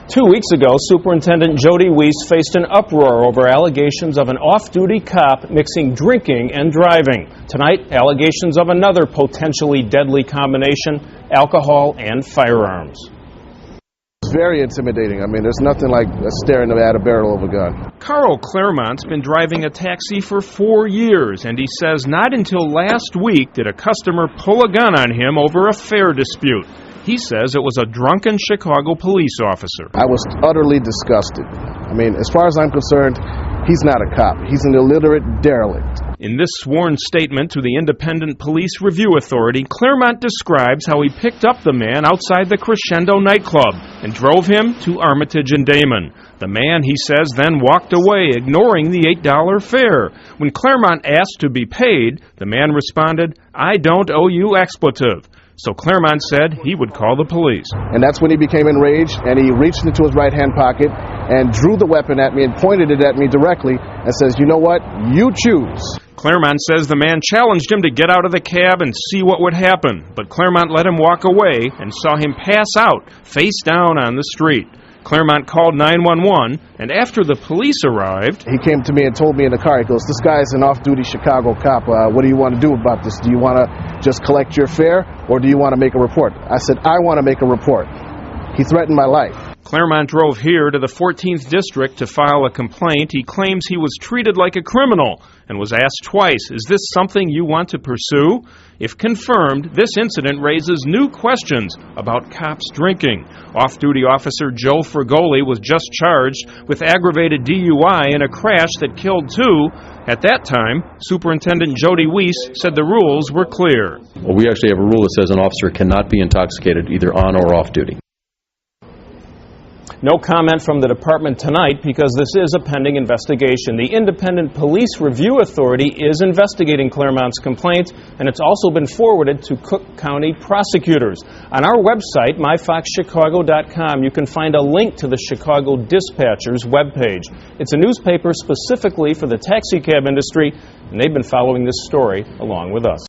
2 weeks ago, Superintendent Jody Weiss faced an uproar over allegations of an off-duty cop mixing drinking and driving. Tonight, allegations of another potentially deadly combination, alcohol and firearms. It's very intimidating. I mean, there's nothing like staring at a barrel of a gun. Carl Claremont's been driving a taxi for 4 years, and he says not until last week did a customer pull a gun on him over a fare dispute. He says it was a drunken Chicago police officer. I was utterly disgusted. I mean, as far as I'm concerned, he's not a cop. He's an illiterate derelict. In this sworn statement to the Independent Police Review Authority, Claremont describes how he picked up the man outside the Crescendo nightclub and drove him to Armitage and Damon. The man, he says, then walked away, ignoring the $8 fare. When Claremont asked to be paid, the man responded, "I don't owe you expletive." So Claremont said he would call the police. And that's when he became enraged, and he reached into his right-hand pocket and drew the weapon at me and pointed it at me directly and says, "You know what? You choose." Claremont says the man challenged him to get out of the cab and see what would happen, but Claremont let him walk away and saw him pass out, face down on the street. Claremont called 911, and after the police arrived, he came to me and told me in the car, he goes, "This guy's an off-duty Chicago cop. What do you want to do about this? Do you want to just collect your fare, or do you want to make a report?" I said, "I want to make a report. He threatened my life." Claremont drove here to the 14th District to file a complaint. He claims he was treated like a criminal and was asked twice, "Is this something you want to pursue?" If confirmed, this incident raises new questions about cops drinking. Off-duty officer Joe Fragoli was just charged with aggravated DUI in a crash that killed 2. At that time, Superintendent Jody Weiss said the rules were clear. Well, we actually have a rule that says an officer cannot be intoxicated either on or off duty. No comment from the department tonight because this is a pending investigation. The Independent Police Review Authority is investigating Claremont's complaint, and it's also been forwarded to Cook County prosecutors. On our website, myfoxchicago.com, you can find a link to the Chicago Dispatcher's webpage. It's a newspaper specifically for the taxicab industry, and they've been following this story along with us.